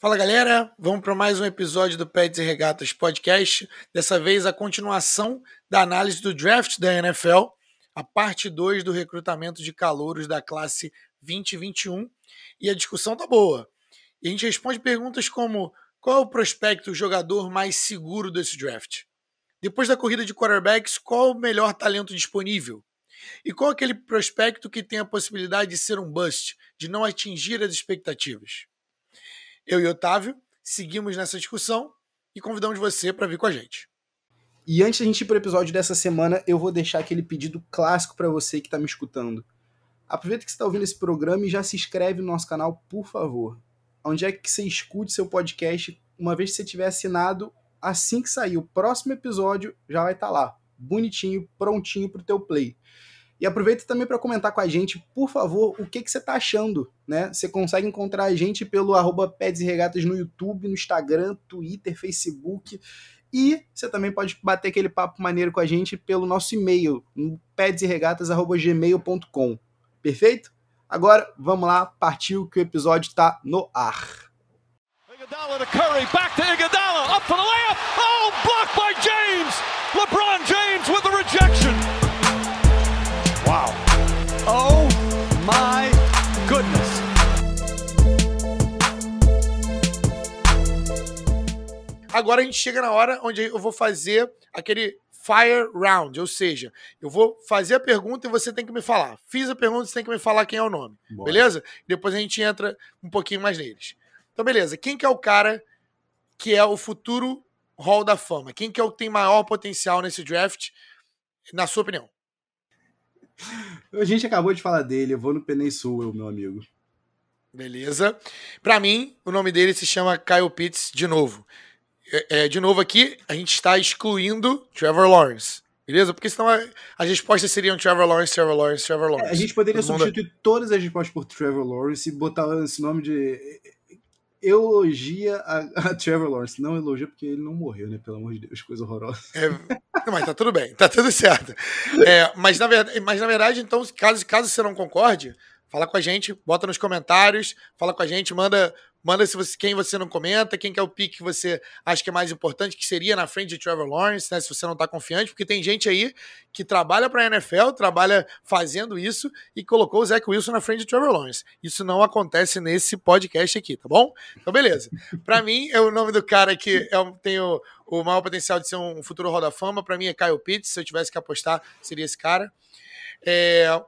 Fala galera, vamos para mais um episódio do Pets e Regatas Podcast. Dessa vez a continuação da análise do draft da NFL, a parte 2 do recrutamento de calouros da classe 2021. E a discussão tá boa. E a gente responde perguntas como: qual é o prospecto, o jogador mais seguro desse draft? Depois da corrida de quarterbacks, qual o melhor talento disponível? E qual aquele prospecto que tem a possibilidade de ser um bust, de não atingir as expectativas? Eu e Otávio seguimos nessa discussão e convidamos você para vir com a gente. E antes da gente ir para o episódio dessa semana, eu vou deixar aquele pedido clássico para você que está me escutando. Aproveita que você está ouvindo esse programa e já se inscreve no nosso canal, por favor. Onde é que você escute seu podcast, uma vez que você tiver assinado, assim que sair o próximo episódio, já vai estar lá, bonitinho, prontinho para o teu play. E aproveita também para comentar com a gente, por favor, o que você está achando, né? Você consegue encontrar a gente pelo @Pets e Regatas no YouTube, no Instagram, Twitter, Facebook. E você também pode bater aquele papo maneiro com a gente pelo nosso e-mail, no petsregatas@gmail.com. Perfeito? Agora, vamos lá, partiu que o episódio está no ar. Iguodala to Curry, back to Iguodala, up for the layup. Oh, blocked by James. LeBron James with the rejection. Wow. Oh my goodness. Agora a gente chega na hora onde eu vou fazer aquele fire round, ou seja, eu vou fazer a pergunta e você tem que me falar. Fiz a pergunta, você tem que me falar quem é o nome. Boa. Beleza? Depois a gente entra um pouquinho mais neles. Então, beleza. Quem que é o cara que é o futuro Hall da Fama? Quem que é o que tem maior potencial nesse draft, na sua opinião? A gente acabou de falar dele, eu vou no Penei Sewell, meu amigo. Beleza. Pra mim, o nome dele se chama Kyle Pitts de novo. De novo aqui, a gente está excluindo Trevor Lawrence. Beleza? Porque senão as respostas seriam Trevor Lawrence. A gente poderia substituir todas as respostas por Trevor Lawrence e botar esse nome de... Elogia a Trevor Lawrence. Não elogia porque ele não morreu, né? Pelo amor de Deus, coisa horrorosa. Mas tá tudo bem, tá tudo certo. Mas na verdade, então, caso você não concorde, fala com a gente, bota nos comentários, fala com a gente, manda quem você não comenta, quem que é o pick que você acha que é mais importante, que seria na frente de Trevor Lawrence, né, se você não tá confiante, porque tem gente aí que trabalha pra NFL, trabalha fazendo isso e colocou o Zach Wilson na frente de Trevor Lawrence. Isso não acontece nesse podcast aqui, tá bom? Então, beleza. Pra mim, é o nome do cara que tem o maior potencial de ser um futuro Hall da Fama. Pra mim é Kyle Pitts, se eu tivesse que apostar, seria esse cara.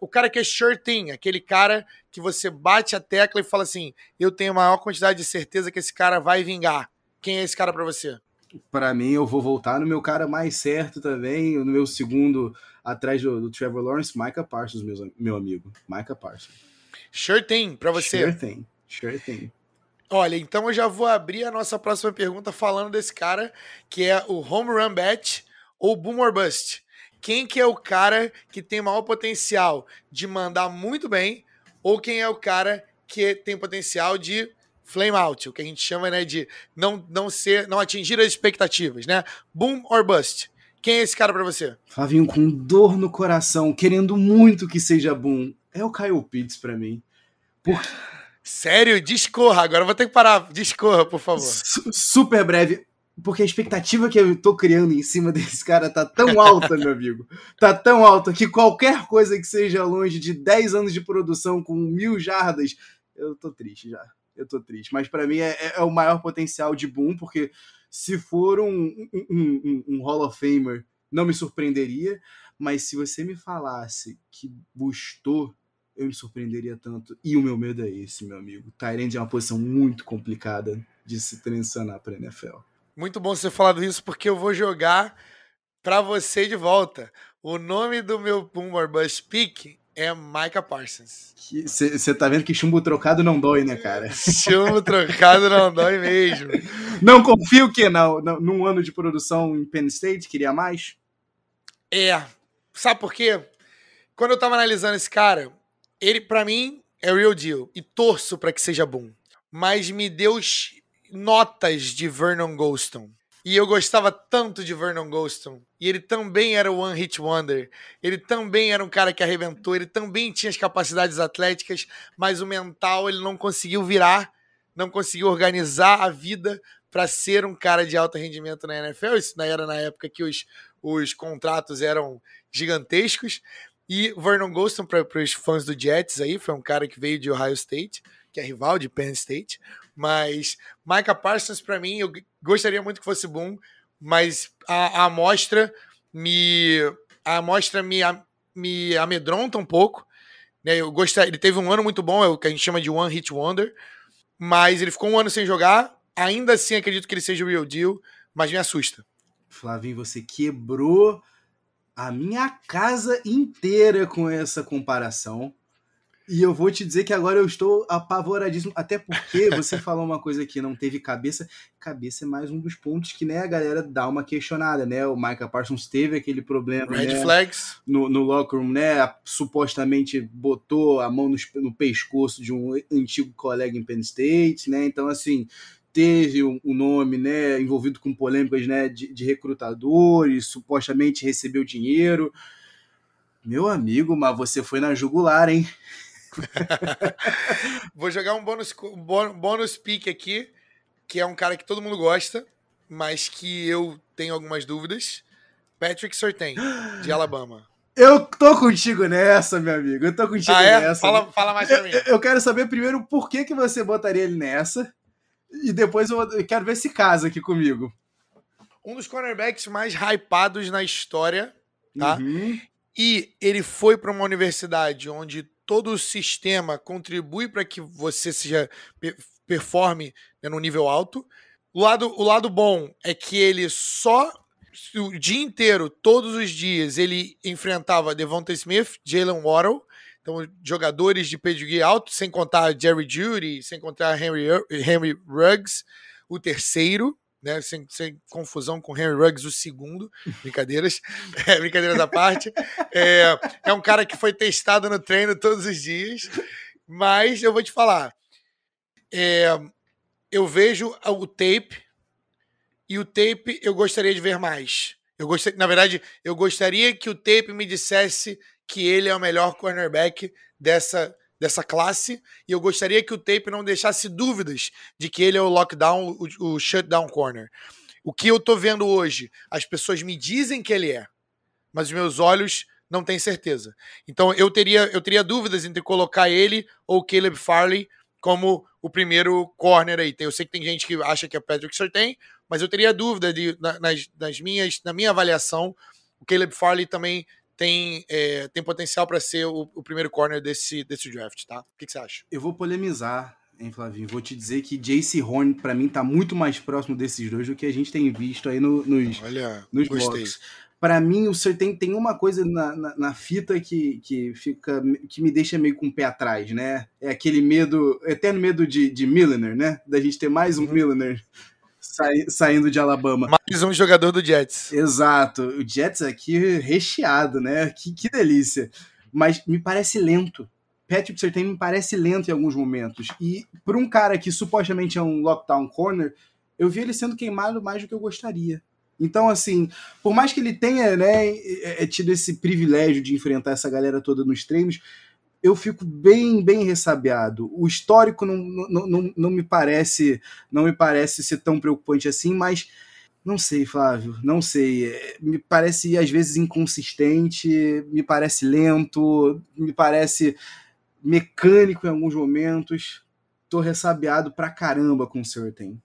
O cara que é sure thing, aquele cara que você bate a tecla e fala assim, eu tenho a maior quantidade de certeza que esse cara vai vingar. Quem é esse cara pra você? Pra mim, eu vou voltar no meu cara mais certo também, no meu segundo atrás do Trevor Lawrence, Micah Parsons, meu amigo. Micah Parsons. Sure thing, pra você? Sure thing. Olha, então eu já vou abrir a nossa próxima pergunta falando desse cara, que é o home run bet ou boom or bust. Quem que é o cara que tem maior potencial de mandar muito bem ou quem é o cara que tem potencial de flame out, o que a gente chama, né, de não atingir as expectativas, né? Boom or bust. Quem é esse cara pra você? Flavinho, com dor no coração, querendo muito que seja boom, é o Kyle Pitts pra mim. Sério? Discorra. Agora eu vou ter que parar. Discorra, por favor. Super breve. Porque a expectativa que eu tô criando em cima desse cara tá tão alta, meu amigo. Tá tão alta que qualquer coisa que seja longe de 10 anos de produção com 1000 jardas, eu tô triste já. Mas pra mim é o maior potencial de boom, porque se for um Hall of Famer, não me surpreenderia. Mas se você me falasse que bustou, eu me surpreenderia tanto. E o meu medo é esse, meu amigo. Tight end é uma posição muito complicada de se transicionar pra NFL. Muito bom você ter falado isso, porque eu vou jogar pra você de volta. O nome do meu boom or bust pick é Micah Parsons. Você tá vendo que chumbo trocado não dói, né, cara? Chumbo trocado não dói mesmo. Não confio que num ano de produção em Penn State, queria mais? Sabe por quê? Quando eu tava analisando esse cara, ele pra mim é real deal. E torço pra que seja boom. Mas me deu notas de Vernon Gholston. E eu gostava tanto de Vernon Gholston. E ele também era o One Hit Wonder. Ele também era um cara que arrebentou. Ele também tinha as capacidades atléticas, mas o mental ele não conseguiu virar não conseguiu organizar a vida para ser um cara de alto rendimento na NFL. Isso era na época que os contratos eram gigantescos. E Vernon Gholston, para os fãs do Jets aí, foi um cara que veio de Ohio State, que é rival de Penn State. Mas Micah Parsons, para mim, eu gostaria muito que fosse bom, mas a amostra me amedronta um pouco. Né? Ele teve um ano muito bom, é o que a gente chama de One Hit Wonder, mas ele ficou um ano sem jogar. Ainda assim, acredito que ele seja o real deal, mas me assusta. Flavinho, você quebrou a minha casa inteira com essa comparação. E eu vou te dizer que agora eu estou apavoradíssimo, até porque você falou uma coisa que não teve cabeça. Cabeça é mais um dos pontos que, né, a galera dá uma questionada, né? O Micah Parsons teve aquele problema, Red né, flags no locker room, né? Supostamente botou a mão no pescoço de um antigo colega em Penn State, né? Então, assim, teve um nome, né, envolvido com polêmicas, né, de recrutadores, supostamente recebeu dinheiro. Meu amigo, mas você foi na jugular, hein? Vou jogar um bônus pick aqui, que é um cara que todo mundo gosta, mas que eu tenho algumas dúvidas. Patrick Surtain, de Alabama. Eu tô contigo nessa, meu amigo. Eu tô contigo nessa. Fala mais pra mim. Eu quero saber primeiro por que você botaria ele nessa. E depois eu quero ver se casa aqui comigo. Um dos cornerbacks mais hypados na história, tá? Uhum. E ele foi para uma universidade onde todo o sistema contribui para que você performe, né, no nível alto. O lado bom é que ele o dia inteiro, todos os dias, ele enfrentava Devonta Smith, Jalen Waddle, então jogadores de pedigree alto, sem contar Jerry Jeudy, sem contar Henry Ruggs, o terceiro, né, sem confusão com Henry Ruggs, o segundo. Brincadeiras à parte. É um cara que foi testado no treino todos os dias, mas eu vou te falar, eu vejo o tape, e o tape eu gostaria de ver mais. Na verdade, eu gostaria que o tape me dissesse que ele é o melhor cornerback dessa classe, e eu gostaria que o tape não deixasse dúvidas de que ele é o lockdown, o shutdown corner. O que eu tô vendo hoje, as pessoas me dizem que ele é, mas os meus olhos não têm certeza. Então eu teria dúvidas entre colocar ele ou Caleb Farley como o primeiro corner aí. Eu sei que tem gente que acha que é Patrick Surtain, mas eu teria dúvida na minha avaliação. O Caleb Farley também tem potencial para ser o primeiro corner desse draft, tá? O que você acha? Eu vou polemizar, hein, Flavinho? Vou te dizer que Jaycee Horn, para mim, tá muito mais próximo desses dois do que a gente tem visto aí nos mocks. Para mim, o Surtain tem uma coisa na fita que me deixa meio com o pé atrás, né? É aquele medo, eterno medo de Milliner, né? Da gente ter mais um Milliner saindo de Alabama. Mais um jogador do Jets. Exato. O Jets aqui recheado, né? Que delícia. Mas me parece lento. Patrick Surtain me parece lento em alguns momentos. E por um cara que supostamente é um lockdown corner, eu vi ele sendo queimado mais do que eu gostaria. Então, assim, por mais que ele tenha, né, tido esse privilégio de enfrentar essa galera toda nos treinos, eu fico bem ressabiado. O histórico não me parece ser tão preocupante assim, mas não sei, Flávio, não sei. Me parece, às vezes, inconsistente, me parece lento, me parece mecânico em alguns momentos. Tô ressabiado pra caramba com o Surtain.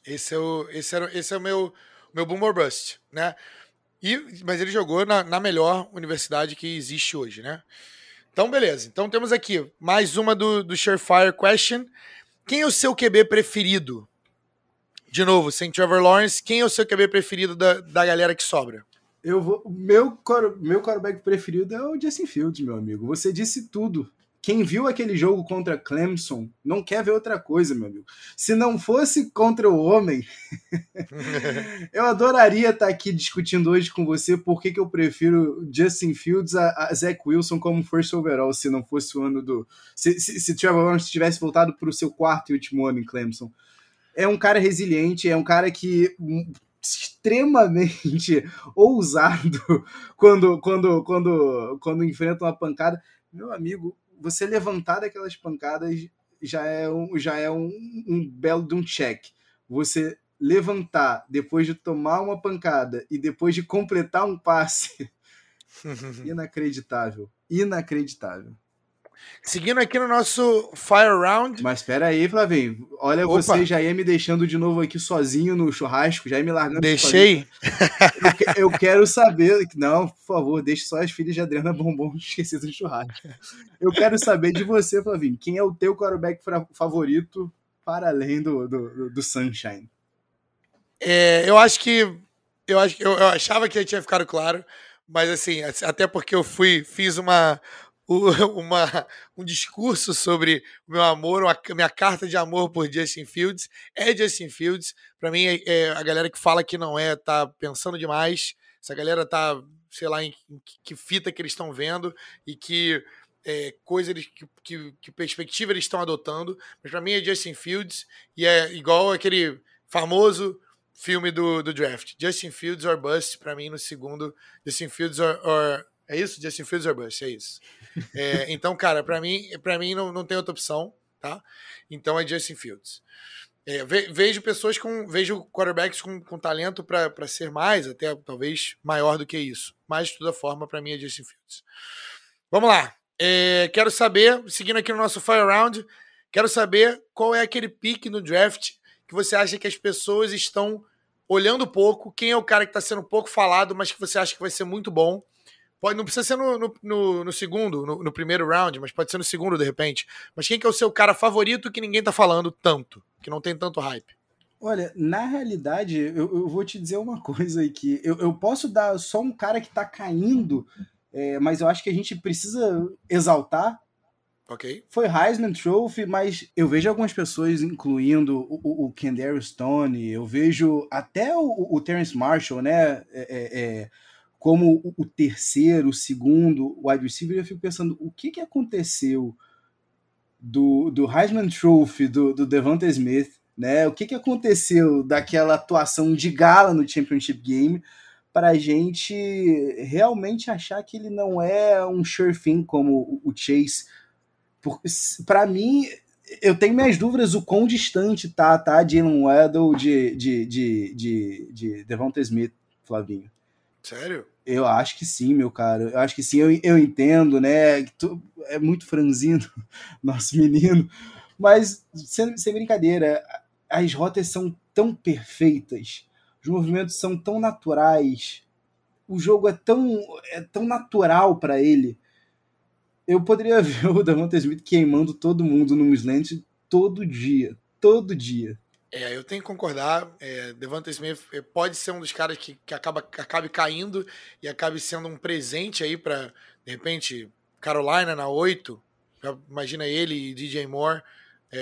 Esse é o meu boom or bust, né? Mas ele jogou na melhor universidade que existe hoje, né? Então, beleza. Então, temos aqui mais uma do Surefire Question. Quem é o seu QB preferido? De novo, sem Trevor Lawrence, quem é o seu QB preferido da galera que sobra? Meu quarterback preferido é o Justin Fields, meu amigo. Você disse tudo. Quem viu aquele jogo contra Clemson não quer ver outra coisa, meu amigo. Se não fosse contra o homem, eu adoraria estar aqui discutindo hoje com você por que eu prefiro Justin Fields a Zach Wilson como first overall, se não fosse o ano do... Se Trevor Lawrence tivesse voltado para o seu quarto e último ano em Clemson. É um cara resiliente, é um cara que... extremamente ousado quando enfrenta uma pancada. Meu amigo, você levantar daquelas pancadas já é um belo de um check. Você levantar depois de tomar uma pancada e depois de completar um passe, inacreditável. Seguindo aqui no nosso Fire Round. Mas espera aí, Flavinho. Olha, opa, você já ia me deixando de novo aqui sozinho no churrasco, já ia me largando. Deixei? Eu quero saber... Não, por favor, deixe só as filhas de Adriana Bombom esquecidas do churrasco. Eu quero saber de você, Flavinho. Quem é o teu quarterback favorito para além do Sunshine? Eu achava que já tinha ficado claro, mas assim, até porque eu fiz um discurso sobre o meu amor, minha carta de amor por Justin Fields. É Justin Fields. Para mim, a galera que fala que não tá pensando demais. Essa galera tá, sei lá, em que fita que eles estão vendo e que que perspectiva eles estão adotando. Mas para mim é Justin Fields e é igual aquele famoso filme do draft. Justin Fields or Bust, para mim, no segundo. Justin Fields or é isso? Justin Fields or Bust, é isso. Então, cara, pra mim não tem outra opção, tá? Então é Justin Fields. Vejo quarterbacks com talento para ser mais, até talvez maior do que isso. Mas, de toda forma, pra mim é Justin Fields. Vamos lá. Quero saber, seguindo aqui no nosso Fire Round, quero saber qual é aquele pick no draft que você acha que as pessoas estão olhando pouco, quem é o cara que está sendo pouco falado, mas que você acha que vai ser muito bom. Não precisa ser no segundo, no primeiro round, mas pode ser no segundo, de repente. Mas quem que é o seu cara favorito que ninguém tá falando tanto, que não tem tanto hype? Olha, na realidade, eu vou te dizer uma coisa aqui. Eu posso dar só um cara que tá caindo, mas eu acho que a gente precisa exaltar. Ok. Foi Heisman Trophy, mas eu vejo algumas pessoas incluindo o Kendall Stone, eu vejo até o Terrence Marshall, né? Como o terceiro, o segundo wide receiver, eu fico pensando, o que aconteceu do Heisman Trophy, do Devonta Smith, né? O que aconteceu daquela atuação de gala no Championship Game para a gente realmente achar que ele não é um sure thing como o Chase? Para mim, eu tenho minhas dúvidas o quão distante tá Jalen Waddle de Devonta Smith, Flavinho. Sério? Eu acho que sim, meu cara. Eu acho que sim, eu entendo, né? É muito franzino, nosso menino. Mas, sem brincadeira, as rotas são tão perfeitas, os movimentos são tão naturais, o jogo é tão natural para ele. Eu poderia ver o Devonta Smith queimando todo mundo num slant todo dia. Eu tenho que concordar. Devonta Smith pode ser um dos caras que acabe caindo e acabe sendo um presente aí para, de repente, Carolina na 8. Imagina ele e DJ Moore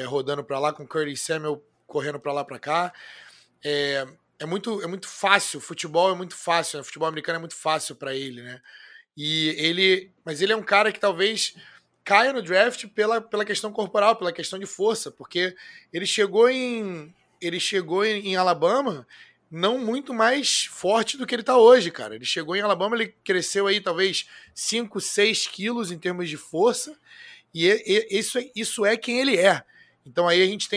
rodando para lá, com Curtis Samuel correndo para lá para cá. É muito fácil. Futebol é muito fácil, né? Futebol americano é muito fácil para ele, né? Mas ele é um cara que talvez caia no draft pela questão corporal, pela questão de força, porque ele chegou em Alabama não muito mais forte do que ele está hoje, cara. Ele chegou em Alabama, ele cresceu aí talvez 5, 6 quilos em termos de força, e isso é quem ele é. Então aí a gente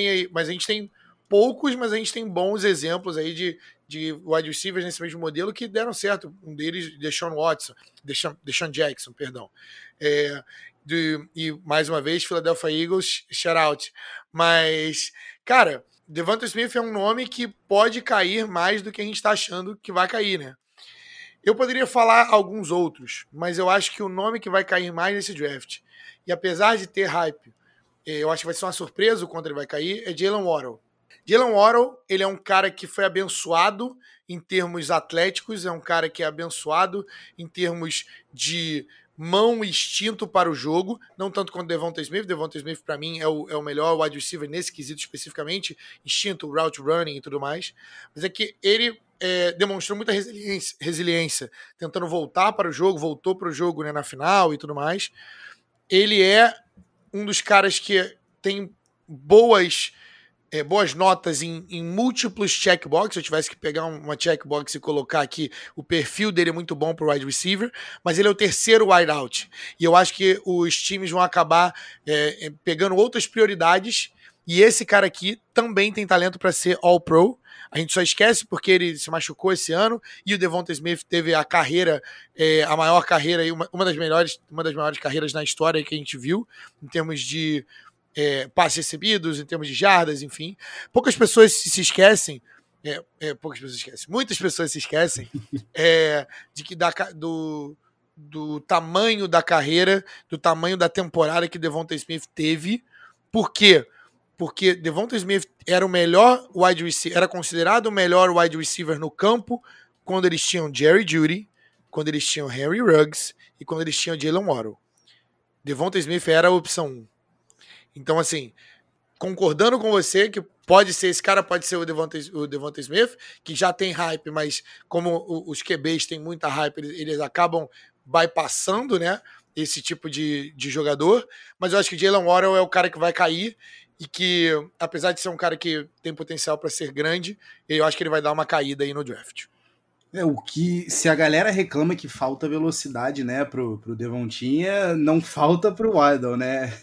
tem poucos, mas a gente tem bons exemplos aí de wide receivers nesse mesmo modelo que deram certo. Um deles, Deshaun Jackson, perdão. E mais uma vez, Philadelphia Eagles, shout out. Mas, cara, Devonta Smith é um nome que pode cair mais do que a gente está achando que vai cair, né? Eu poderia falar alguns outros, mas eu acho que o nome que vai cair mais nesse draft, e apesar de ter hype, eu acho que vai ser uma surpresa o quanto ele vai cair, é Jalen Waddle. Jalen Waddle, ele é um cara que foi abençoado em termos atléticos, é um cara que é abençoado em termos de mão e instinto para o jogo, não tanto quanto Devonta Smith. Devonta Smith, para mim, é o melhor wide receiver nesse quesito especificamente, instinto, route running e tudo mais. Mas é que ele demonstrou muita resiliência, tentando voltar para o jogo, voltou para o jogo, né, na final e tudo mais. Ele é um dos caras que tem boas boas notas em múltiplos checkbox. Se eu tivesse que pegar uma checkbox e colocar aqui, o perfil dele é muito bom para o wide receiver, mas ele é o terceiro wideout. E eu acho que os times vão acabar pegando outras prioridades. E esse cara aqui também tem talento para ser All-Pro. A gente só esquece porque ele se machucou esse ano e o Devonta Smith teve a carreira, a maior carreira, uma das maiores carreiras na história que a gente viu, em termos de passes recebidos, em termos de jardas, enfim. Muitas pessoas se esquecem de que do tamanho da carreira, do tamanho da temporada que Devonta Smith teve. Por quê? Porque Devonta Smith era o melhor wide receiver, era considerado o melhor wide receiver no campo quando eles tinham Jerry Jeudy, quando eles tinham Henry Ruggs e quando eles tinham Jalen Waddle. Devonta Smith era a opção 1. Então, assim, concordando com você que esse cara pode ser o Devonta Smith, que já tem hype, mas como os QBs têm muita hype, eles acabam bypassando, né, esse tipo de jogador. Mas eu acho que Jalen Waddle é o cara que vai cair e que, apesar de ser um cara que tem potencial para ser grande, eu acho que ele vai dar uma caída aí no draft. O que, se a galera reclama que falta velocidade, né, pro Devontinha, não falta pro Waddle, né?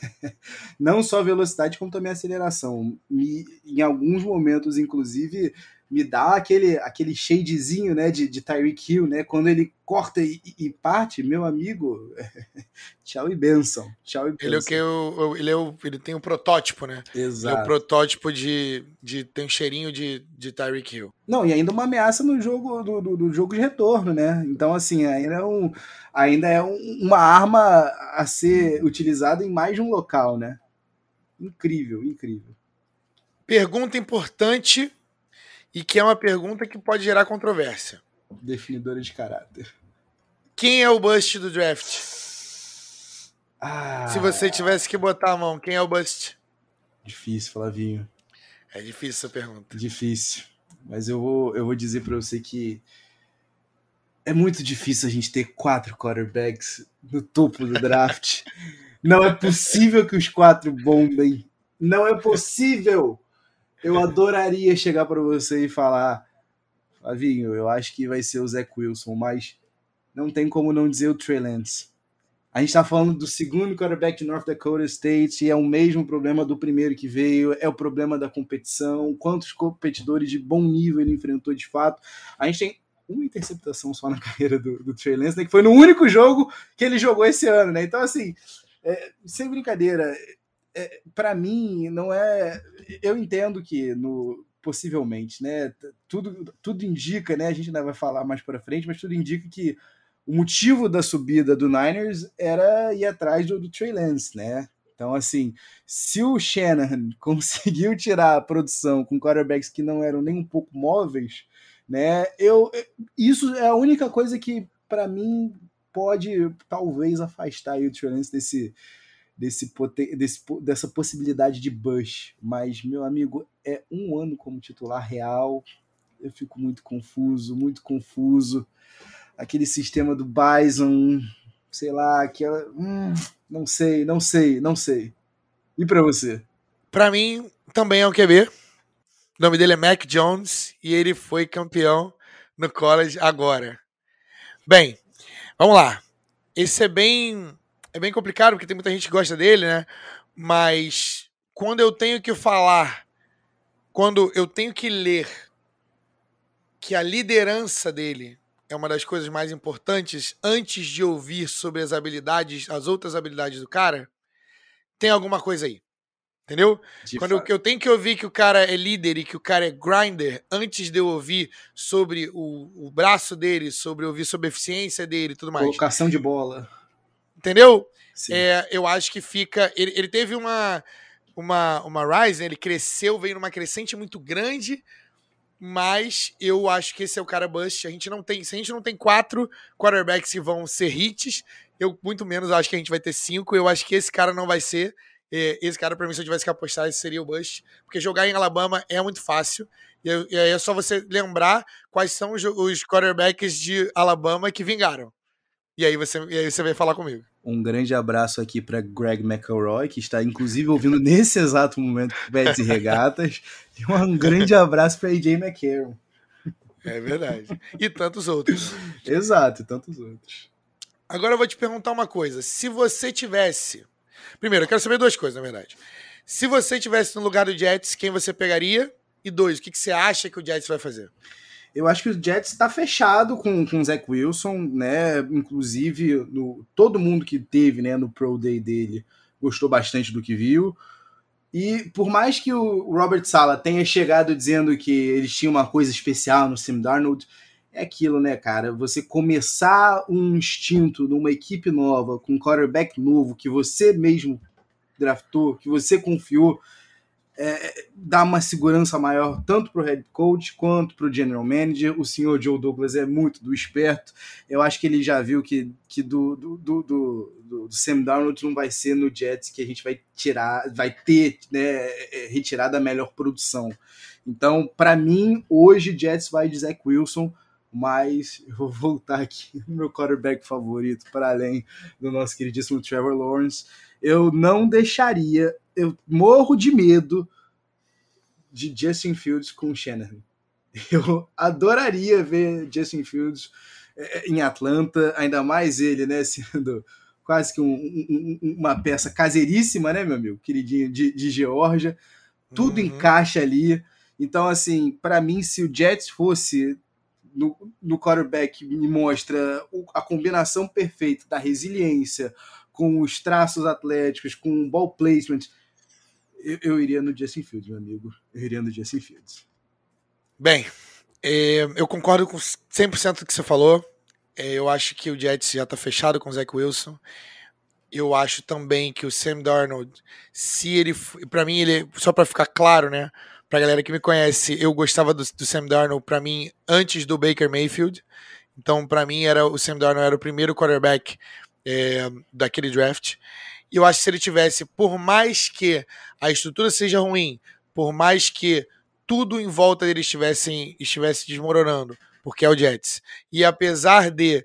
Não só velocidade, como também aceleração. Em alguns momentos, inclusive, me dá aquele shadezinho, né, de Tyreek Hill, né? Quando ele corta e parte, meu amigo, tchau e bênção. Tchau e bênção. Ele tem um protótipo, né? Exato. Ele é o protótipo tem um cheirinho de Tyreek Hill. Não, e ainda uma ameaça no jogo do jogo de retorno, né? Então, assim, ainda é uma arma a ser utilizada em mais de um local, né? Incrível, incrível. Pergunta importante e que é uma pergunta que pode gerar controvérsia. Definidora de caráter. Quem é o bust do draft? Se você tivesse que botar a mão, quem é o bust? Difícil, Flavinho. É difícil essa pergunta. Difícil. Mas eu vou dizer pra você que é muito difícil a gente ter 4 quarterbacks no topo do draft. Não é possível que os 4 bombem. Não é possível. Eu adoraria chegar para você e falar, Flavinho, eu acho que vai ser o Zach Wilson, mas não tem como não dizer o Trey Lance. A gente está falando do segundo quarterback de North Dakota State e é o mesmo problema do primeiro que veio, é o problema da competição, quantos competidores de bom nível ele enfrentou de fato. A gente tem uma interceptação só na carreira do Trey Lance, né, que foi no único jogo que ele jogou esse ano, né? Então, assim, sem brincadeira, para mim, não é... Eu entendo que, possivelmente, né, tudo indica, né, a gente ainda vai falar mais para frente, mas tudo indica que o motivo da subida do Niners era ir atrás do Trey Lance, né? Então, assim, se o Shanahan conseguiu tirar a produção com quarterbacks que não eram nem um pouco móveis, né, isso é a única coisa que, para mim, pode, talvez, afastar aí o Trey Lance dessa possibilidade de bust. Mas, meu amigo, é um ano como titular real. Eu fico muito confuso. Aquele sistema do Bison, sei lá, não sei. E pra você? Pra mim, também é um QB. O nome dele é Mac Jones e ele foi campeão no college agora. Bem, vamos lá. Esse é bem complicado, porque tem muita gente que gosta dele, né? Mas quando eu tenho que falar, quando eu tenho que ler que a liderança dele é uma das coisas mais importantes antes de ouvir sobre as outras habilidades do cara, tem alguma coisa aí. Entendeu? Quando eu tenho que ouvir que o cara é líder e que o cara é grinder, antes de eu ouvir sobre o braço dele, ouvir sobre a eficiência dele e tudo mais. Colocação de bola. Entendeu? Eu acho que fica... Ele teve uma rise, né? Ele cresceu, veio numa crescente muito grande, mas eu acho que esse é o cara bust. Se a gente não tem 4 quarterbacks que vão ser hits, eu muito menos acho que a gente vai ter 5. Eu acho que esse cara não vai ser. Esse cara, pra mim, se eu tivesse que apostar, esse seria o bust. Porque jogar em Alabama é muito fácil. E aí é só você lembrar quais são os quarterbacks de Alabama que vingaram. E aí você vai falar comigo. Um grande abraço aqui para Greg McElroy, que está inclusive ouvindo nesse exato momento Bets e Regatas. E um grande abraço para AJ McCarron. É verdade. E tantos outros. Exato, e tantos outros. Agora eu vou te perguntar uma coisa. Se você tivesse... Primeiro, eu quero saber duas coisas, na verdade. Se você tivesse no lugar do Jets, quem você pegaria? E dois, o que você acha que o Jets vai fazer? Eu acho que o Jets está fechado com o Zach Wilson, né? Inclusive, todo mundo que teve, né, no Pro Day dele gostou bastante do que viu. E por mais que o Robert Saleh tenha chegado dizendo que eles tinham uma coisa especial no Sam Darnold, é aquilo, né, cara? Você começar um instinto numa equipe nova, com um quarterback novo, que você mesmo draftou, que você confiou, dá uma segurança maior tanto para o head coach quanto para o general manager. O senhor Joe Douglas é muito do esperto. Eu acho que ele já viu que do Sam Darnold não vai ser no Jets que a gente vai ter, né, retirada a melhor produção. Então, para mim, hoje o Jets vai de Zach Wilson, mas eu vou voltar aqui no meu quarterback favorito, para além do nosso queridíssimo Trevor Lawrence. Eu não deixaria, eu morro de medo de Justin Fields com o Shanahan. Eu adoraria ver Justin Fields em Atlanta, ainda mais ele, né, sendo quase que uma peça caseiríssima, né, meu amigo, queridinho de Geórgia, tudo encaixa ali. Então, assim, para mim, se o Jets fosse no quarterback, me mostra a combinação perfeita da resiliência com os traços atléticos, com o ball placement, eu iria no Justin Fields, meu amigo. Eu iria no Justin Fields. Bem, eu concordo com 100% do que você falou. Eu acho que o Jets já está fechado com o Zach Wilson. Eu acho também que o Sam Darnold, se ele... Para mim, ele... Só para ficar claro, né? Pra galera que me conhece, eu gostava do Sam Darnold, para mim, antes do Baker Mayfield. Então, para mim, o Sam Darnold era o primeiro quarterback daquele draft. E eu acho que se ele tivesse, por mais que a estrutura seja ruim, por mais que tudo em volta dele estivesse desmoronando, porque é o Jets, e apesar de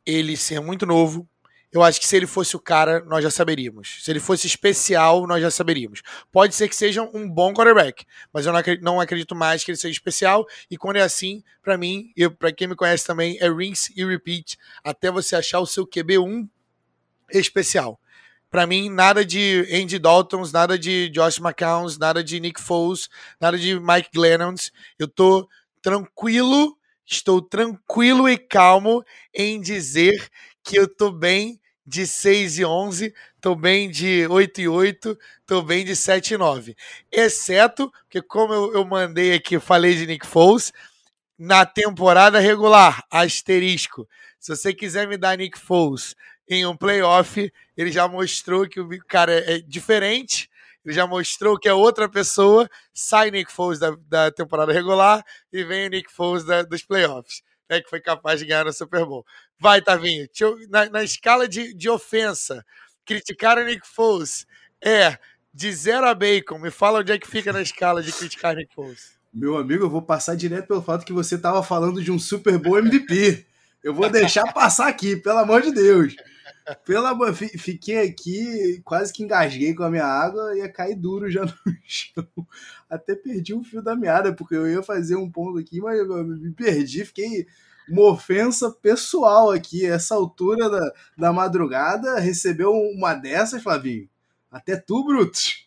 ele ser muito novo, eu acho que se ele fosse o cara, nós já saberíamos. Se ele fosse especial, nós já saberíamos. Pode ser que seja um bom quarterback, mas eu não acredito mais que ele seja especial. E quando é assim, para mim, e para quem me conhece também, é rinse e repeat, até você achar o seu QB1 especial. Para mim, nada de Andy Daltons, nada de Josh McCowns, nada de Nick Foles, nada de Mike Glennons. Eu estou tranquilo e calmo em dizer que eu tô bem de 6-11, tô bem de 8-8, tô bem de 7-9. Exceto que, como eu mandei aqui, falei de Nick Foles, na temporada regular, asterisco. Se você quiser me dar Nick Foles em um playoff, ele já mostrou que o cara é diferente, ele já mostrou que é outra pessoa, sai Nick Foles da temporada regular e vem o Nick Foles dos playoffs, né, que foi capaz de ganhar no Super Bowl. Vai, Tavinho, na escala de ofensa, criticar o Nick Foles de 0 a bacon. Me fala onde é que fica na escala de criticar o Nick Foles. Meu amigo, eu vou passar direto pelo fato que você estava falando de um Super Bowl MVP. Eu vou deixar passar aqui, pelo amor de Deus. Fiquei aqui, quase que engasguei com a minha água, ia cair duro já no chão. Até perdi o fio da meada, porque eu ia fazer um ponto aqui, mas eu me perdi, fiquei uma ofensa pessoal aqui. Essa altura da madrugada, recebeu uma dessas, Flavinho? Até tu, Brutus.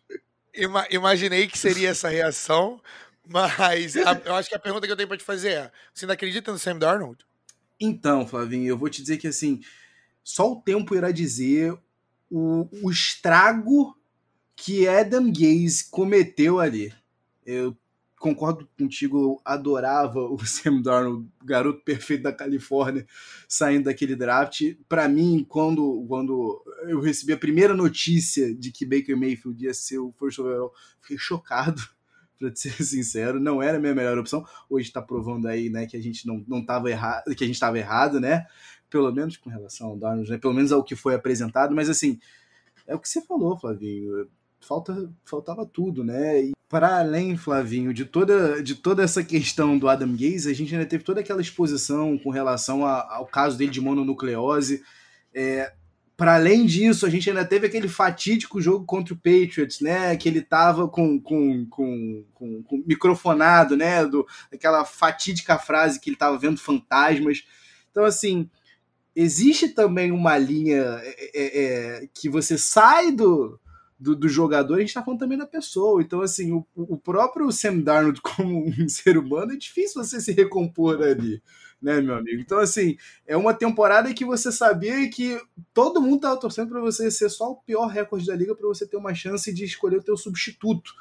Imaginei que seria essa reação, mas eu acho que a pergunta que eu tenho pra te fazer é: você ainda acredita no Sam Darnold? Então, Flavinho, eu vou te dizer que assim, só o tempo irá dizer o estrago que Adam Gase cometeu ali. Eu concordo contigo, eu adorava o Sam Darnold, garoto perfeito da Califórnia, saindo daquele draft. Para mim, quando eu recebi a primeira notícia de que Baker Mayfield ia ser o first overall, fiquei chocado, para ser sincero. Não era a minha melhor opção. Hoje está provando aí, né, que a gente não estava errado, que a gente estava errado, né? Pelo menos com relação ao Darnold, né? Pelo menos ao que foi apresentado. Mas assim, é o que você falou, Flavinho. Faltava tudo, né? E para além, Flavinho, de toda essa questão do Adam Gase, a gente ainda teve toda aquela exposição com relação ao caso dele de mononucleose. Para além disso, a gente ainda teve aquele fatídico jogo contra o Patriots, né? Que ele tava com microfonado, né? Aquela fatídica frase que ele tava vendo fantasmas. Então, assim, existe também uma linha que você sai do jogador, a gente tá falando também da pessoa. Então, assim, o próprio Sam Darnold como um ser humano, é difícil você se recompor ali, né, meu amigo? Então, assim, é uma temporada que você sabia que todo mundo tava torcendo para você ser só o pior recorde da liga para você ter uma chance de escolher o teu substituto.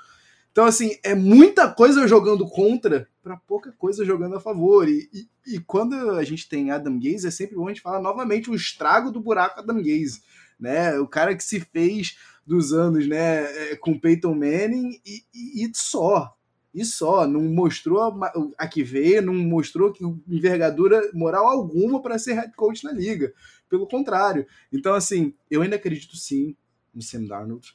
Então, assim, é muita coisa jogando contra para pouca coisa jogando a favor. E quando a gente tem Adam Gase, é sempre bom a gente falar novamente o estrago do buraco Adam Gase, né? O cara que se fez dos anos, né, com Peyton Manning e só. E só, não mostrou a que veio, não mostrou envergadura moral alguma para ser head coach na liga. Pelo contrário. Então, assim, eu ainda acredito sim no Sam Darnold.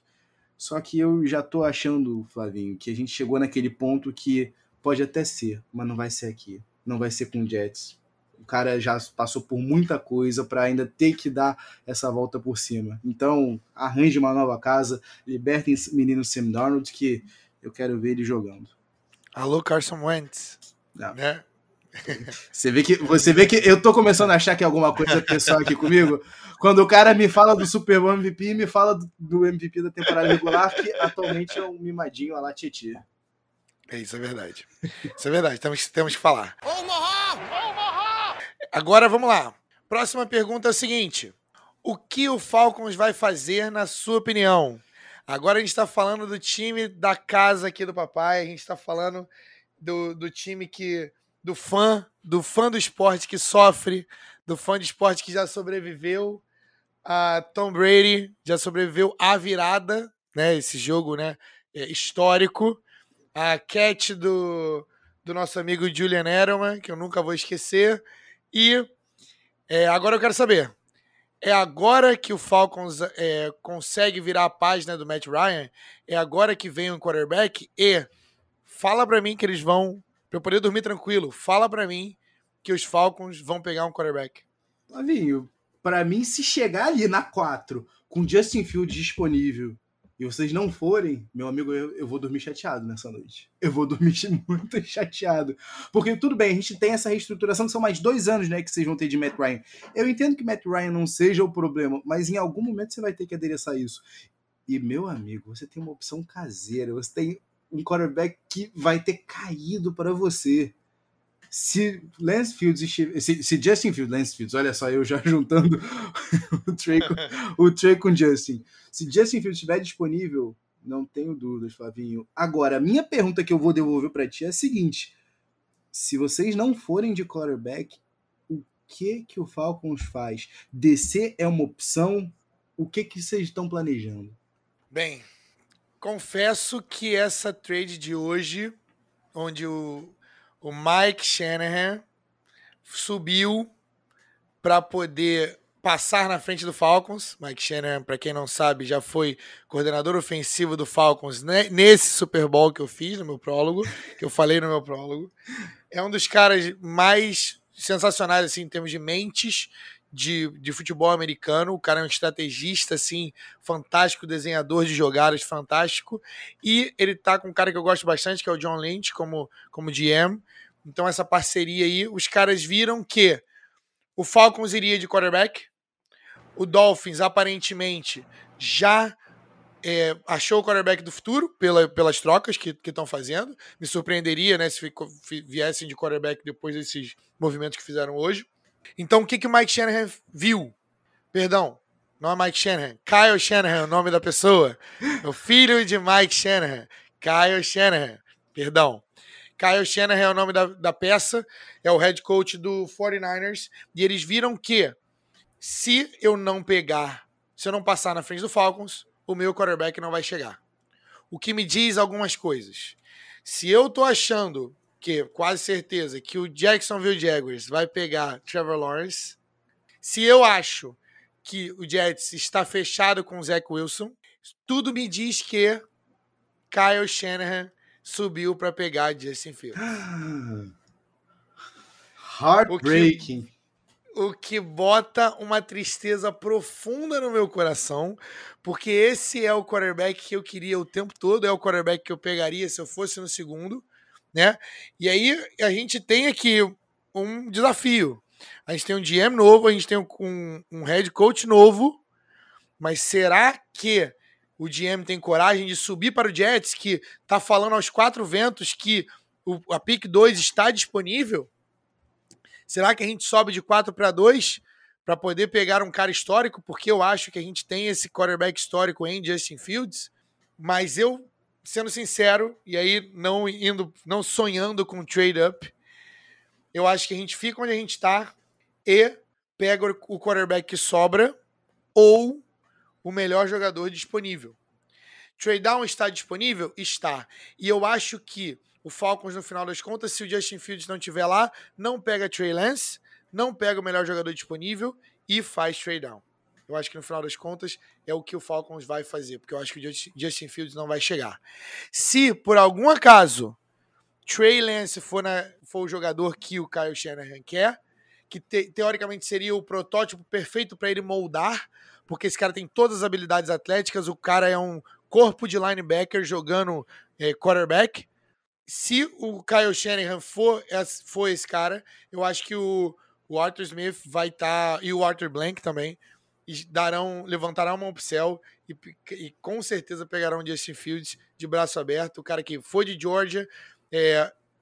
Só que eu já tô achando, Flavinho, que a gente chegou naquele ponto que pode até ser, mas não vai ser aqui. Não vai ser com o Jets. O cara já passou por muita coisa para ainda ter que dar essa volta por cima. Então, arranje uma nova casa, libertem esse menino Sam Darnold, que eu quero ver ele jogando. Alô, Carson Wentz. Né? Você vê que eu tô começando a achar que é alguma coisa pessoal aqui comigo. Quando o cara me fala do Super Bowl MVP, me fala do MVP da temporada regular, que atualmente é um mimadinho a la Tietê. Isso é verdade. Isso é verdade. Temos que falar. Agora vamos lá. Próxima pergunta é a seguinte: o que o Falcons vai fazer, na sua opinião? Agora a gente está falando do time da casa aqui do papai, a gente está falando do time que... do fã do esporte que sofre, do fã de esporte que já sobreviveu a Tom Brady, já sobreviveu à virada, né? Esse jogo, né, histórico. A catch do nosso amigo Julian Edelman, que eu nunca vou esquecer. E agora eu quero saber, é agora que o Falcons consegue virar a página do Matt Ryan? É agora que vem um quarterback? E fala pra mim que eles vão, pra eu poder dormir tranquilo, fala pra mim que os Falcons vão pegar um quarterback. Flavinho, pra mim, se chegar ali na 4, com Justin Fields disponível, e vocês não forem, meu amigo, eu vou dormir chateado nessa noite. Eu vou dormir muito chateado. Porque tudo bem, a gente tem essa reestruturação, que são mais 2 anos, né, que vocês vão ter de Matt Ryan. Eu entendo que Matt Ryan não seja o problema, mas em algum momento você vai ter que adereçar isso. E, meu amigo, você tem uma opção caseira, você tem um quarterback que vai ter caído para você. Se Justin Fields, Lance Fields, olha só, eu já juntando o Trey com o Justin. Se Justin Fields estiver disponível, não tenho dúvidas, Flavinho. Agora, a minha pergunta que eu vou devolver para ti é a seguinte: se vocês não forem de quarterback, o que o Falcons faz? Descer é uma opção? O que vocês estão planejando? Bem, confesso que essa trade de hoje, onde o Mike Shanahan subiu para poder passar na frente do Falcons. Mike Shanahan, para quem não sabe, já foi coordenador ofensivo do Falcons, né, nesse Super Bowl que eu fiz no meu prólogo, que eu falei no meu prólogo. É um dos caras mais sensacionais assim, em termos de mentes de futebol americano. O cara é um estrategista assim, fantástico, desenhador de jogadas fantástico. E ele tá com um cara que eu gosto bastante, que é o John Lynch, como GM. Então essa parceria aí, os caras viram que o Falcons iria de quarterback, o Dolphins aparentemente já achou o quarterback do futuro pelas trocas que estão fazendo. Me surpreenderia, né, se viessem de quarterback depois desses movimentos que fizeram hoje. Então o que o Mike Shanahan viu? Perdão, não é Mike Shanahan, Kyle Shanahan é o nome da pessoa. É o filho de Mike Shanahan, Kyle Shanahan, perdão. Kyle Shanahan é o nome da peça, é o head coach do 49ers, e eles viram que se eu não passar na frente do Falcons, o meu quarterback não vai chegar. O que me diz algumas coisas. Se eu tô achando que, quase certeza, que o Jacksonville Jaguars vai pegar Trevor Lawrence, se eu acho que o Jets está fechado com o Zach Wilson, tudo me diz que Kyle Shanahan subiu para pegar Justin Fields. Heartbreaking. o que bota uma tristeza profunda no meu coração, porque esse é o quarterback que eu queria o tempo todo, é o quarterback que eu pegaria se eu fosse no segundo, né? E aí a gente tem aqui um desafio. A gente tem um GM novo, a gente tem um head coach novo, mas será que o GM tem coragem de subir para o Jets, que tá falando aos quatro ventos que a pick 2 está disponível? Será que a gente sobe de 4-2 para poder pegar um cara histórico? Porque eu acho que a gente tem esse quarterback histórico em Justin Fields. Mas eu, sendo sincero, e aí não sonhando com trade up, eu acho que a gente fica onde a gente está e pega o quarterback que sobra ou o melhor jogador disponível. Trade down está disponível? Está. E eu acho que o Falcons, no final das contas, se o Justin Fields não estiver lá, não pega Trey Lance, não pega o melhor jogador disponível e faz trade down. Eu acho que no final das contas é o que o Falcons vai fazer, porque eu acho que o Justin Fields não vai chegar. Se, por algum acaso, Trey Lance for o jogador que o Kyle Shanahan quer, que teoricamente seria o protótipo perfeito para ele moldar, porque esse cara tem todas as habilidades atléticas, o cara é um corpo de linebacker jogando quarterback. Se o Kyle Shanahan for esse cara, eu acho que o Arthur Smith vai estar, e o Arthur Blank também, levantarão uma upsell e com certeza pegarão o Justin Fields de braço aberto, o cara que foi de Georgia,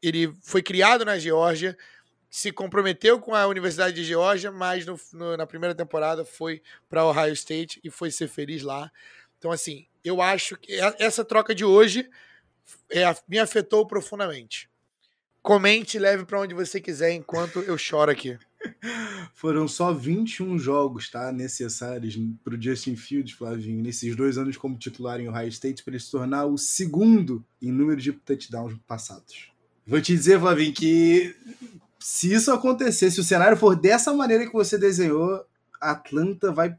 ele foi criado na Geórgia, se comprometeu com a Universidade de Geórgia, mas na primeira temporada foi para Ohio State e foi ser feliz lá. Então, assim, eu acho que essa troca de hoje me afetou profundamente. Comente e leve para onde você quiser enquanto eu choro aqui. Foram só 21 jogos, tá, necessários para o Justin Fields, Flavinho, nesses 2 anos como titular em Ohio State, para ele se tornar o segundo em número de touchdowns passados. Vou te dizer, Flavinho, que se isso acontecer, se o cenário for dessa maneira que você desenhou, Atlanta vai...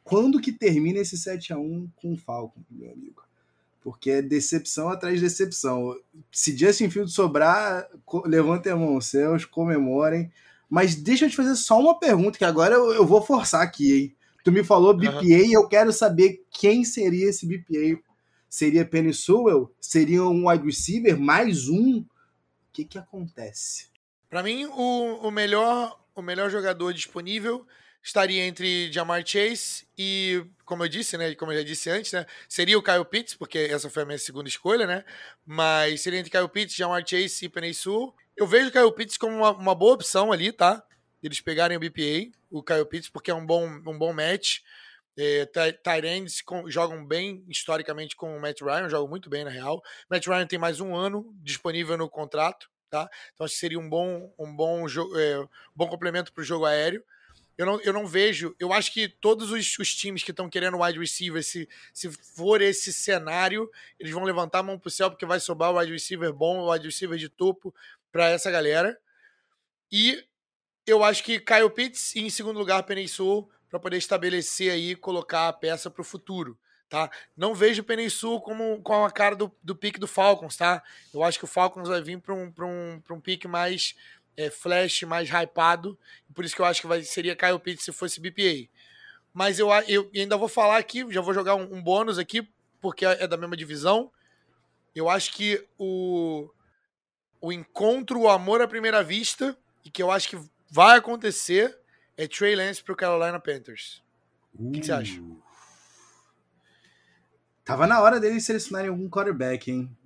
Quando que termina esse 7-1 com o Falcon, meu amigo? Porque é decepção atrás de decepção. Se Justin Fields sobrar, levantem a mão aos céus, comemorem. Mas deixa eu te fazer só uma pergunta, que agora eu vou forçar aqui, hein? Tu me falou BPA e eu quero saber quem seria esse BPA. Seria Penei Sewell? Seria um wide receiver? Mais um? O que acontece? Para mim, o melhor jogador disponível estaria entre Ja'Marr Chase e, como eu disse, né, como eu já disse antes, né, seria o Kyle Pitts, porque essa foi a minha segunda escolha, né, mas seria entre Kyle Pitts, Ja'Marr Chase e Penei Sewell. Eu vejo o Kyle Pitts como uma boa opção ali, tá, eles pegarem o BPA, o Kyle Pitts, porque é um bom match. Tight ends jogam bem historicamente com o Matt Ryan, jogam muito bem na real. Matt Ryan tem mais um ano disponível no contrato, tá, então acho que seria um bom complemento para o jogo aéreo. Eu não vejo... Eu acho que todos os times que estão querendo wide receiver, se for esse cenário, eles vão levantar a mão pro céu, porque vai sobrar o wide receiver bom, o wide receiver de topo para essa galera. E eu acho que Kyle Pitts e, em segundo lugar, Penei Sewell, para poder estabelecer aí, colocar a peça para o futuro, tá? Não vejo o Penei Sewell com a cara do pique do Falcons, tá? Eu acho que o Falcons vai vir para um pique mais... flash, mais hypado, por isso que eu acho que seria Kyle Pitts se fosse BPA. Mas eu ainda vou falar aqui, já vou jogar um bônus aqui, porque é da mesma divisão. Eu acho que o encontro, o amor à primeira vista, e que eu acho que vai acontecer, é Trey Lance pro Carolina Panthers. O que você acha? Tava na hora deles selecionarem algum quarterback, hein?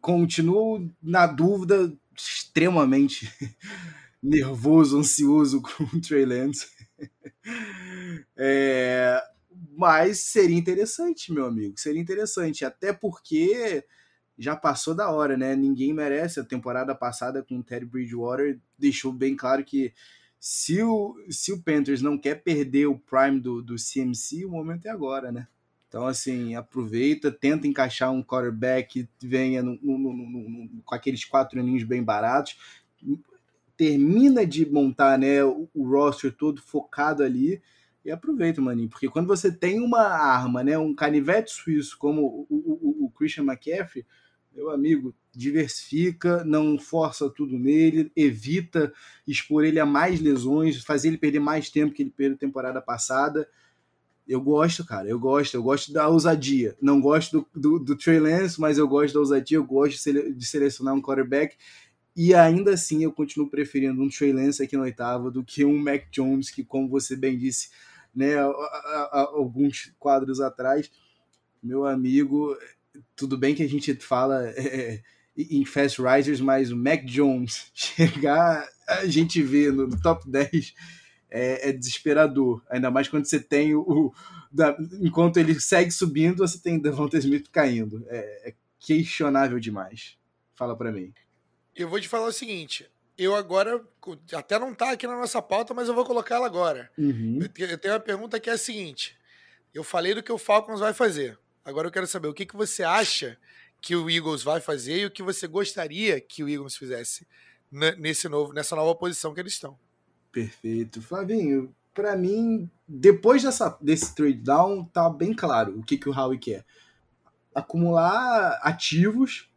Continuo na dúvida, extremamente nervoso, ansioso com o Trey Lance. Mas seria interessante, meu amigo. Seria interessante. Até porque já passou da hora, né? Ninguém merece. A temporada passada com o Teddy Bridgewater deixou bem claro que se o Panthers não quer perder o prime do CMC, o momento é agora, né? Então, assim, aproveita, tenta encaixar um quarterback que venha com aqueles 4 aninhos bem baratos, termina de montar, né, o roster todo focado ali e aproveita, maninho, porque quando você tem uma arma, né, um canivete suíço como o Christian McCaffrey, meu amigo, diversifica, não força tudo nele, evita expor ele a mais lesões, fazer ele perder mais tempo que ele perdeu temporada passada. Eu gosto, cara, eu gosto da ousadia. Não gosto do Trey Lance, mas eu gosto da ousadia, eu gosto de selecionar um quarterback. E ainda assim eu continuo preferindo um Trey Lance aqui no oitavo do que um Mac Jones, que, como você bem disse, né, alguns quadros atrás, meu amigo, tudo bem que a gente fala em Fast Risers, mas o Mac Jones chegar, a gente vê no top 10 é desesperador, ainda mais quando você tem enquanto ele segue subindo, você tem Devonta Smith caindo. É questionável demais. Fala pra mim. Eu vou te falar o seguinte, eu agora, até não tá aqui na nossa pauta, mas eu vou colocar ela agora. Uhum. Eu tenho uma pergunta que é a seguinte, eu falei do que o Falcons vai fazer, agora eu quero saber o que você acha que o Eagles vai fazer e o que você gostaria que o Eagles fizesse nessa nova posição que eles estão. Perfeito. Flavinho, pra mim, depois desse trade down, tá bem claro o que o Howie quer. Acumular ativos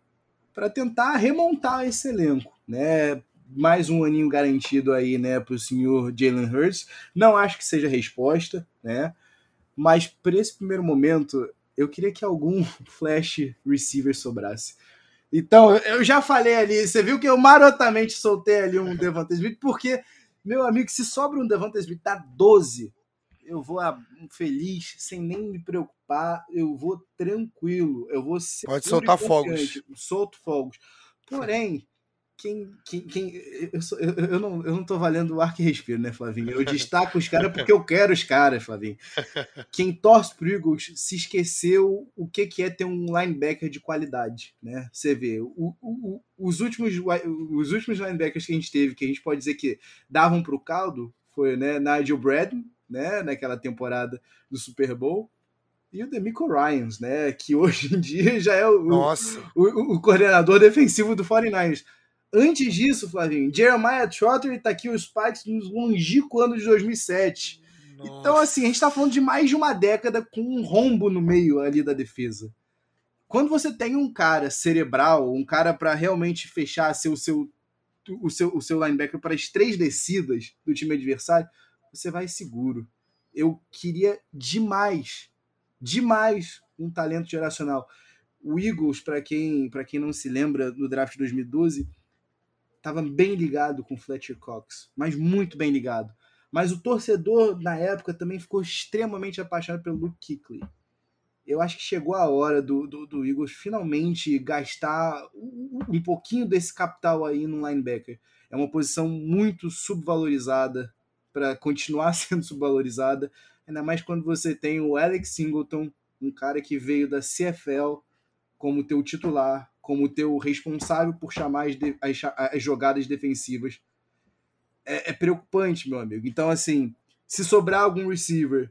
para tentar remontar esse elenco, né? Mais um aninho garantido aí, né, para o senhor Jalen Hurts. Não acho que seja a resposta, né? Mas para esse primeiro momento, eu queria que algum flash receiver sobrasse. Então, eu já falei ali, você viu que eu marotamente soltei ali um Devonta Smith, porque, meu amigo, se sobra um Devonta Smith da 12, eu vou feliz, sem nem me preocupar, eu vou tranquilo, eu vou ser... Pode soltar fogos. Solto fogos. Porém, eu não tô valendo o ar que respiro, né, Flavinho? Eu destaco os caras porque eu quero os caras, Flavinho. Quem torce pro Eagles se esqueceu o que é ter um linebacker de qualidade, né? Você vê, os últimos linebackers que a gente teve, que a gente pode dizer que davam pro caldo, foi, né, Nigel Bradley, né, naquela temporada do Super Bowl, e o DeMeco Ryans, né, que hoje em dia já é o coordenador defensivo do 49ers. Antes disso, Flavinho, Jeremiah Trotter e Takeo Spikes nos longínquos anos de 2007. Nossa. Então, assim, a gente tá falando de mais de uma década com um rombo no meio ali da defesa. Quando você tem um cara cerebral, um cara para realmente fechar o seu linebacker para as 3 descidas do time adversário, você vai seguro. Eu queria demais um talento geracional. O Eagles, para quem não se lembra, no draft de 2012, estava bem ligado com Fletcher Cox, mas muito bem ligado. Mas o torcedor, na época, também ficou extremamente apaixonado pelo Luke Kuechly. Eu acho que chegou a hora do Eagles finalmente gastar um pouquinho desse capital aí no linebacker. É uma posição muito subvalorizada, para continuar sendo subvalorizada, ainda mais quando você tem o Alex Singleton, um cara que veio da CFL como teu titular, como teu responsável por chamar as jogadas defensivas. É preocupante, meu amigo. Então, assim, se sobrar algum receiver,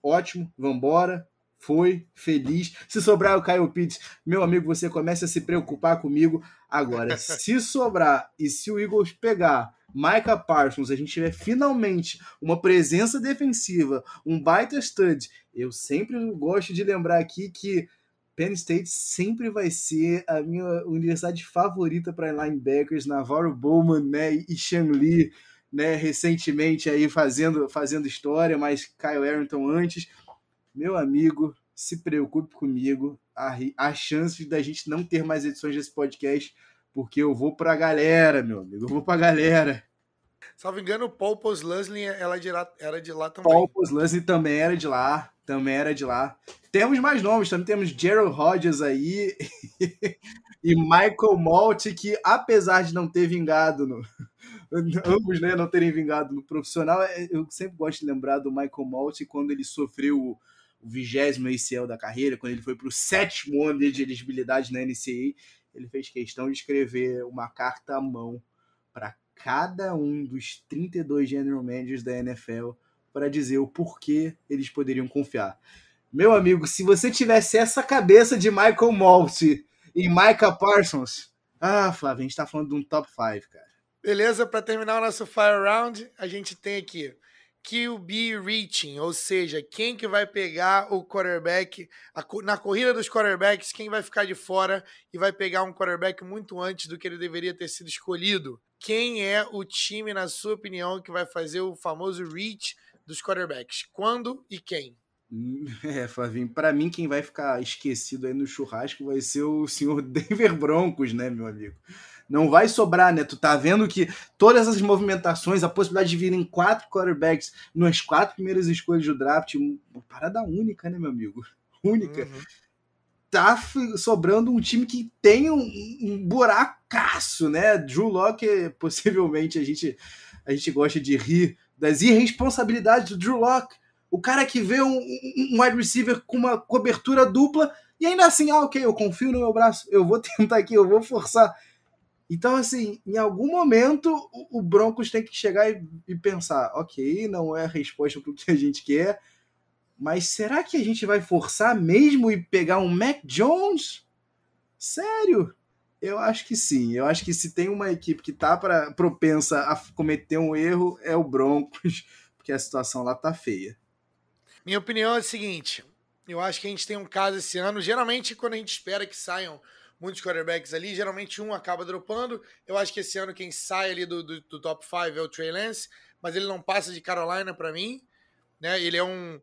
ótimo, vambora, foi, feliz. Se sobrar o Kyle Pitts, meu amigo, você começa a se preocupar comigo. Agora, se sobrar e se o Eagles pegar Micah Parsons, a gente tiver finalmente uma presença defensiva, um baita stud, eu sempre gosto de lembrar aqui que Penn State sempre vai ser a minha universidade favorita para linebackers, Navarro Bowman, né, e Sean Lee, né, recentemente aí fazendo história, mas Kyle Arrington antes. Meu amigo, se preocupe comigo, a chance da gente não ter mais edições desse podcast, porque eu vou pra galera, meu amigo, eu vou pra galera. Salvo engano, o Paul Posluszny era de lá também. Paul Posluszny também era de lá. Temos mais nomes, também temos Gerald Hodges aí e Michael Malte, que apesar de não ter vingado ambos, né, não terem vingado no profissional, eu sempre gosto de lembrar do Michael Malte quando ele sofreu o 20º ACL da carreira, quando ele foi para o 7º ano de elegibilidade na NCAA, ele fez questão de escrever uma carta à mão para cada um dos 32 general managers da NFL para dizer o porquê eles poderiam confiar. Meu amigo, se você tivesse essa cabeça de Michael Malte e Micah Parsons, Flávio, a gente tá falando de um top 5, cara. Beleza, para terminar o nosso Fire Round, a gente tem aqui QB Reaching, ou seja, quem que vai pegar o quarterback, na corrida dos quarterbacks, quem vai ficar de fora e vai pegar um quarterback muito antes do que ele deveria ter sido escolhido. Quem é o time, na sua opinião, que vai fazer o famoso reach dos quarterbacks? Quando e quem? Flavinho, pra mim quem vai ficar esquecido aí no churrasco vai ser o senhor Denver Broncos, né, meu amigo? Não vai sobrar, né? Tu tá vendo que todas essas movimentações, a possibilidade de virem 4 quarterbacks nas 4 primeiras escolhas do draft, uma parada única, né, meu amigo? Única. Uhum. Tá sobrando um time que tem um buracaço, né? Drew Lock, possivelmente a gente gosta de rir das irresponsabilidades do Drew Lock. O cara que vê um wide receiver com uma cobertura dupla e ainda assim, ok, eu confio no meu braço, eu vou tentar aqui, eu vou forçar. Então, assim, em algum momento o Broncos tem que chegar e pensar, ok, não é a resposta para o que a gente quer, mas será que a gente vai forçar mesmo e pegar um Mac Jones? Sério? Eu acho que sim. Eu acho que se tem uma equipe que tá propensa a cometer um erro, é o Broncos, porque a situação lá tá feia. Minha opinião é a seguinte, eu acho que a gente tem um caso esse ano, geralmente quando a gente espera que saiam muitos quarterbacks ali, geralmente um acaba dropando. Eu acho que esse ano quem sai ali do top 5 é o Trey Lance, mas ele não passa de Carolina para mim, né? Ele é um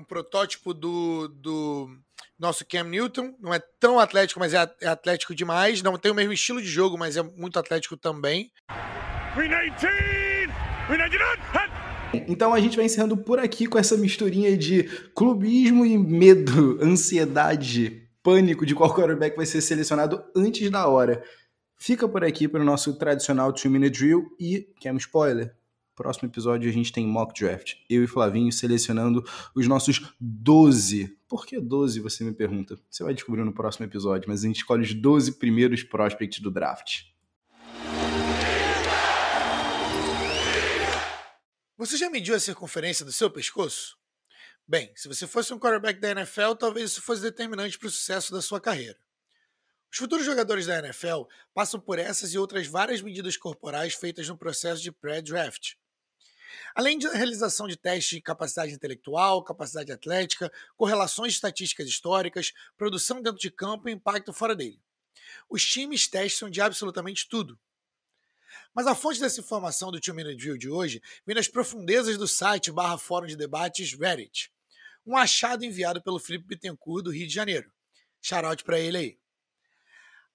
protótipo do nosso Cam Newton, não é tão atlético, mas é atlético demais, não tem o mesmo estilo de jogo, mas é muito atlético também. 319! Então a gente vai encerrando por aqui com essa misturinha de clubismo e medo, ansiedade, pânico de qual quarterback vai ser selecionado antes da hora. Fica por aqui para o nosso tradicional 2-minute drill e, quer um spoiler? Próximo episódio a gente tem mock draft. Eu e Flavinho selecionando os nossos 12. Por que 12, você me pergunta? Você vai descobrir no próximo episódio, mas a gente escolhe os 12 primeiros prospects do draft. Você já mediu a circunferência do seu pescoço? Bem, se você fosse um quarterback da NFL, talvez isso fosse determinante para o sucesso da sua carreira. Os futuros jogadores da NFL passam por essas e outras várias medidas corporais feitas no processo de pré-draft. Além da realização de testes de capacidade intelectual, capacidade atlética, correlações estatísticas históricas, produção dentro de campo e impacto fora dele. Os times testam de absolutamente tudo. Mas a fonte dessa informação do 2-minute drill de hoje vem das profundezas do site /fórum de debates Reddit. Um achado enviado pelo Felipe Bittencourt, do Rio de Janeiro. Shoutout para ele aí.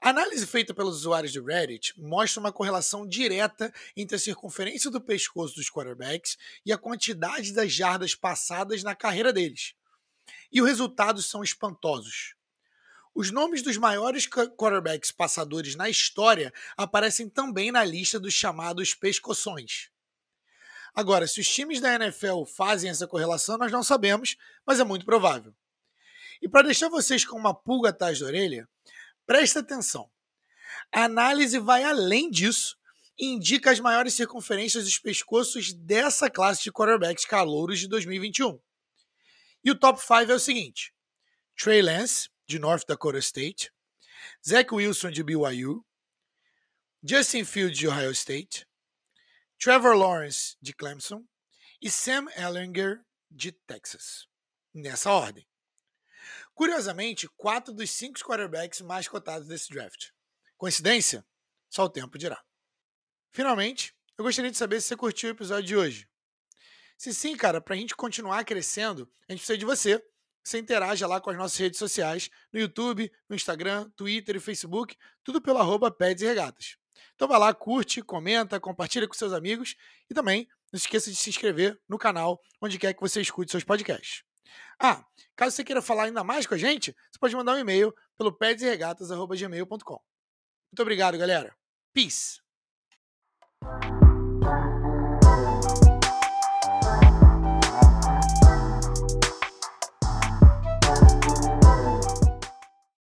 A análise feita pelos usuários do Reddit mostra uma correlação direta entre a circunferência do pescoço dos quarterbacks e a quantidade das jardas passadas na carreira deles. E os resultados são espantosos. Os nomes dos maiores quarterbacks passadores na história aparecem também na lista dos chamados pescoções. Agora, se os times da NFL fazem essa correlação, nós não sabemos, mas é muito provável. E para deixar vocês com uma pulga atrás da orelha, presta atenção. A análise vai além disso e indica as maiores circunferências dos pescoços dessa classe de quarterbacks calouros de 2021. E o top 5 é o seguinte: Trey Lance, de North Dakota State, Zach Wilson, de BYU, Justin Fields, de Ohio State, Trevor Lawrence, de Clemson e Sam Ehlinger, de Texas. Nessa ordem. Curiosamente, 4 dos 5 quarterbacks mais cotados desse draft. Coincidência? Só o tempo dirá. Finalmente, eu gostaria de saber se você curtiu o episódio de hoje. Se sim, cara, pra gente continuar crescendo, a gente precisa de você. Você interaja lá com as nossas redes sociais, no YouTube, no Instagram, Twitter e Facebook, tudo pelo @Pads e Regatas. Então vai lá, curte, comenta, compartilha com seus amigos e também não se esqueça de se inscrever no canal onde quer que você escute seus podcasts. Caso você queira falar ainda mais com a gente, você pode mandar um e-mail pelo padsregatas@gmail.com. Muito obrigado, galera. Peace!